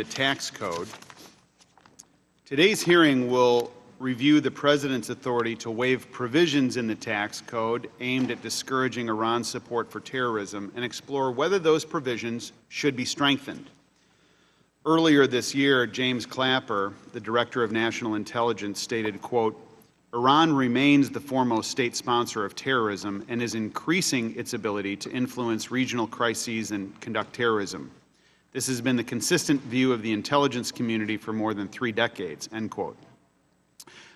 the tax code. Today's hearing will review the President's authority to waive provisions in the tax code aimed at discouraging Iran's support for terrorism and explore whether those provisions should be strengthened. Earlier this year, James Clapper, the Director of National Intelligence, stated, quote, "Iran remains the foremost state sponsor of terrorism and is increasing its ability to influence regional crises and conduct terrorism. This has been the consistent view of the intelligence community for more than 3 decades," end quote.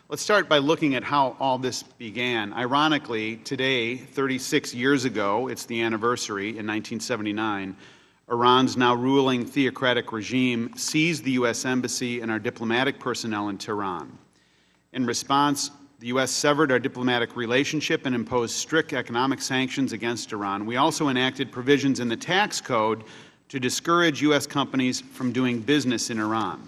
Let's start by looking at how all this began. Ironically, today, 36 years ago, it's the anniversary in 1979, Iran's now ruling theocratic regime seized the U.S. Embassy and our diplomatic personnel in Tehran. In response, the U.S. severed our diplomatic relationship and imposed strict economic sanctions against Iran. We also enacted provisions in the tax code to discourage U.S. companies from doing business in Iran.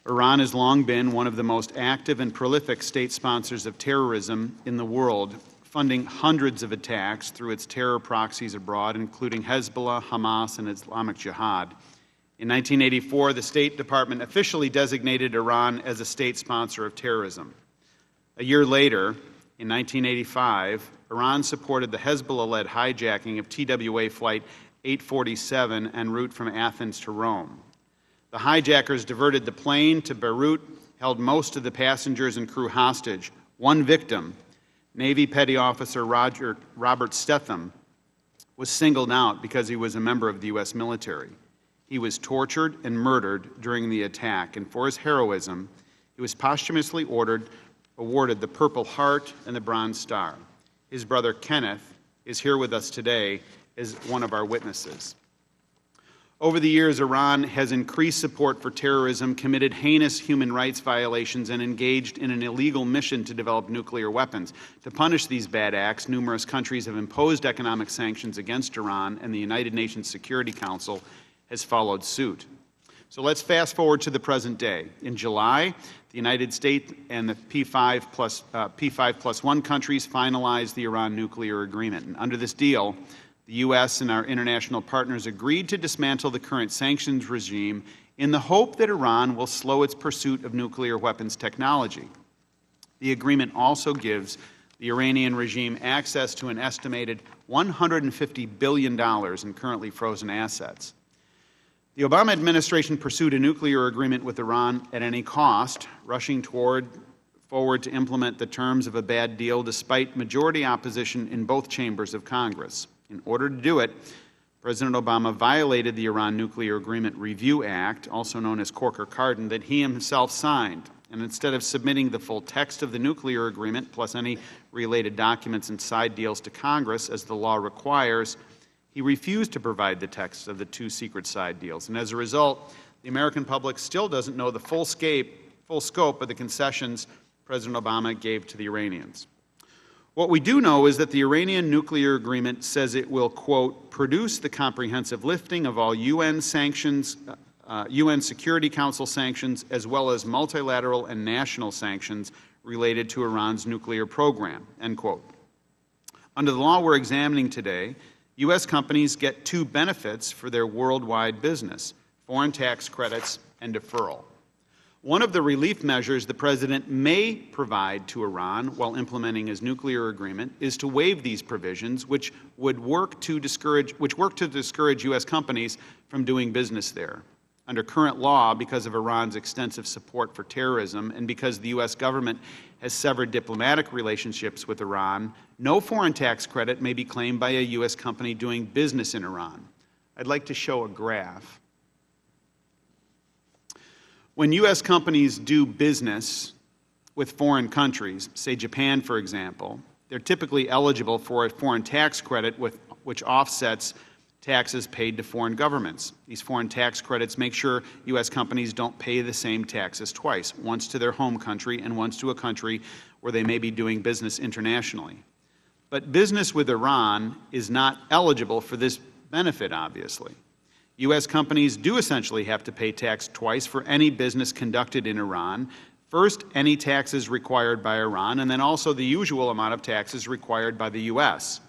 Iran has long been one of the most active and prolific state sponsors of terrorism in the world, funding hundreds of attacks through its terror proxies abroad, including Hezbollah, Hamas, and Islamic Jihad. In 1984, the State Department officially designated Iran as a state sponsor of terrorism. A year later, in 1985, Iran supported the Hezbollah-led hijacking of TWA Flight 847 en route from Athens to Rome. The hijackers diverted the plane to Beirut, held most of the passengers and crew hostage. One victim, Navy Petty Officer Robert Stetham, was singled out because he was a member of the U.S. military. He was tortured and murdered during the attack, and for his heroism, he was posthumously awarded the Purple Heart and the Bronze Star. His brother Kenneth is here with us today as one of our witnesses. Over the years, Iran has increased support for terrorism, committed heinous human rights violations, and engaged in an illegal mission to develop nuclear weapons. To punish these bad acts, numerous countries have imposed economic sanctions against Iran, and the United Nations Security Council has followed suit. So let's fast forward to the present day. In July, the United States and the P5+1 countries finalized the Iran nuclear agreement. And under this deal, the U.S. and our international partners agreed to dismantle the current sanctions regime in the hope that Iran will slow its pursuit of nuclear weapons technology. The agreement also gives the Iranian regime access to an estimated $150 billion in currently frozen assets. The Obama administration pursued a nuclear agreement with Iran at any cost, rushing forward to implement the terms of a bad deal despite majority opposition in both chambers of Congress. In order to do it, President Obama violated the Iran Nuclear Agreement Review Act, also known as Corker-Cardin, that he himself signed. And instead of submitting the full text of the nuclear agreement, plus any related documents and side deals to Congress, as the law requires, he refused to provide the text of the 2 secret side deals. And as a result, the American public still doesn't know the full scope of the concessions President Obama gave to the Iranians. What we do know is that the Iranian nuclear agreement says it will, quote, produce the comprehensive lifting of all UN sanctions, UN Security Council sanctions, as well as multilateral and national sanctions related to Iran's nuclear program, end quote. Under the law we're examining today, U.S. companies get 2 benefits for their worldwide business: foreign tax credits and deferral. One of the relief measures the President may provide to Iran while implementing his nuclear agreement is to waive these provisions, which work to discourage U.S. companies from doing business there. Under current law, because of Iran's extensive support for terrorism and because the U.S. government has severed diplomatic relationships with Iran, no foreign tax credit may be claimed by a U.S. company doing business in Iran. I'd like to show a graph. When U.S. companies do business with foreign countries, say Japan, for example, they're typically eligible for a foreign tax credit which offsets taxes paid to foreign governments. These foreign tax credits make sure U.S. companies don't pay the same taxes twice, once to their home country and once to a country where they may be doing business internationally. But business with Iran is not eligible for this benefit, obviously. U.S. companies do essentially have to pay tax twice for any business conducted in Iran. First, any taxes required by Iran, and then also the usual amount of taxes required by the U.S.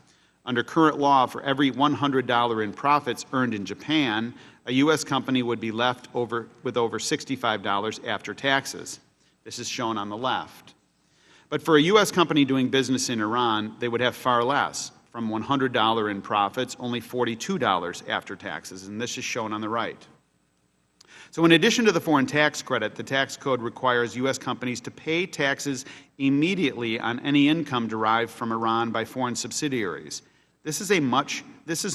Under current law, for every $100 in profits earned in Japan, a U.S. company would be left with over $65 after taxes. This is shown on the left. But for a U.S. company doing business in Iran, they would have far less. From $100 in profits, only $42 after taxes, and this is shown on the right. So in addition to the foreign tax credit, the tax code requires U.S. companies to pay taxes immediately on any income derived from Iran by foreign subsidiaries. This is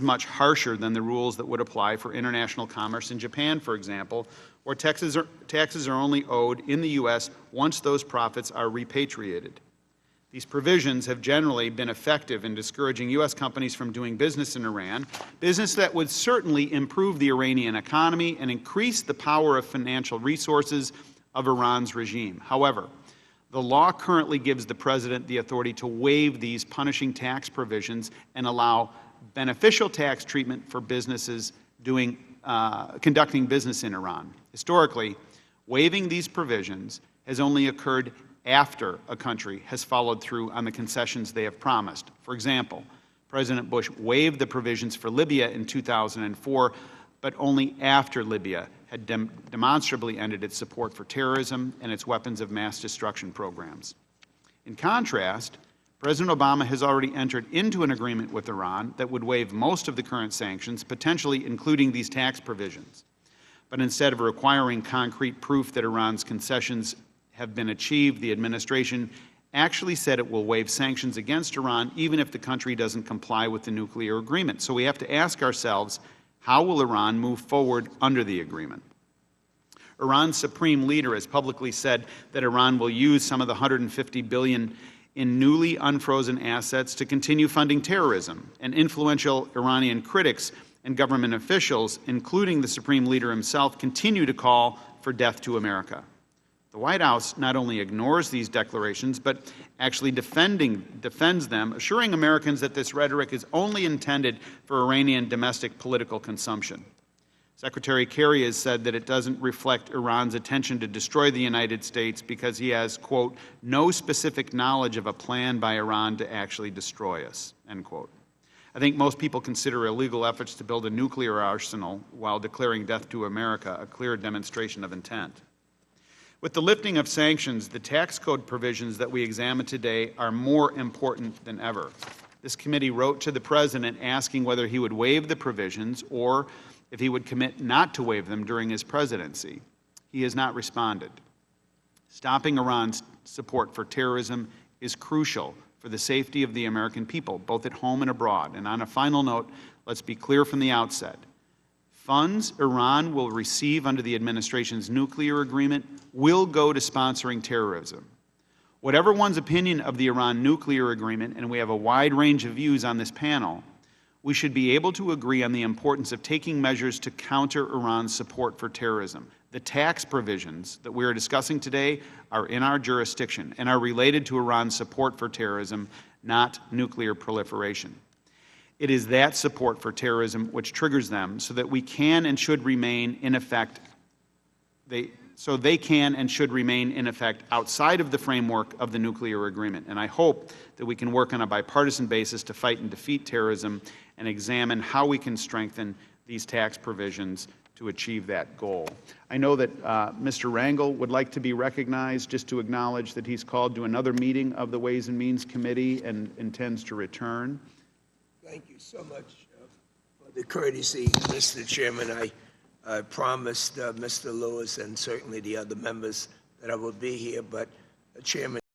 much harsher than the rules that would apply for international commerce in Japan, for example, where taxes are only owed in the U.S. once those profits are repatriated. These provisions have generally been effective in discouraging U.S. companies from doing business in Iran, business that would certainly improve the Iranian economy and increase the power of financial resources of Iran's regime. However, the law currently gives the President the authority to waive these punishing tax provisions and allow beneficial tax treatment for businesses conducting business in Iran. Historically, waiving these provisions has only occurred after a country has followed through on the concessions they have promised. For example, President Bush waived the provisions for Libya in 2004, but only after Libya had demonstrably ended its support for terrorism and its weapons of mass destruction programs. In contrast, President Obama has already entered into an agreement with Iran that would waive most of the current sanctions, potentially including these tax provisions. But instead of requiring concrete proof that Iran's concessions have been achieved, the administration actually said it will waive sanctions against Iran even if the country doesn't comply with the nuclear agreement. So we have to ask ourselves, how will Iran move forward under the agreement? Iran's supreme leader has publicly said that Iran will use some of the $150 billion in newly unfrozen assets to continue funding terrorism, and influential Iranian critics and government officials, including the supreme leader himself, continue to call for death to America. The White House not only ignores these declarations, but actually defends them, assuring Americans that this rhetoric is only intended for Iranian domestic political consumption. Secretary Kerry has said that it doesn't reflect Iran's intention to destroy the United States because he has, quote, no specific knowledge of a plan by Iran to actually destroy us, end quote. I think most people consider illegal efforts to build a nuclear arsenal while declaring death to America a clear demonstration of intent. With the lifting of sanctions, the tax code provisions that we examine today are more important than ever. This committee wrote to the President asking whether he would waive the provisions or if he would commit not to waive them during his presidency. He has not responded. Stopping Iran's support for terrorism is crucial for the safety of the American people, both at home and abroad. And on a final note, let's be clear from the outset. Funds Iran will receive under the administration's nuclear agreement will go to sponsoring terrorism. Whatever one's opinion of the Iran nuclear agreement, and we have a wide range of views on this panel, we should be able to agree on the importance of taking measures to counter Iran's support for terrorism. The tax provisions that we are discussing today are in our jurisdiction and are related to Iran's support for terrorism, not nuclear proliferation. It is that support for terrorism which triggers them so that we can and should remain in effect outside of the framework of the nuclear agreement. And I hope that we can work on a bipartisan basis to fight and defeat terrorism and examine how we can strengthen these tax provisions to achieve that goal. I know that Mr. Rangel would like to be recognized, just to acknowledge that he's called to another meeting of the Ways and Means Committee and intends to return. Thank you so much for the courtesy, Mr. Chairman. I promised Mr. Lewis and certainly the other members that I will be here, but Chairman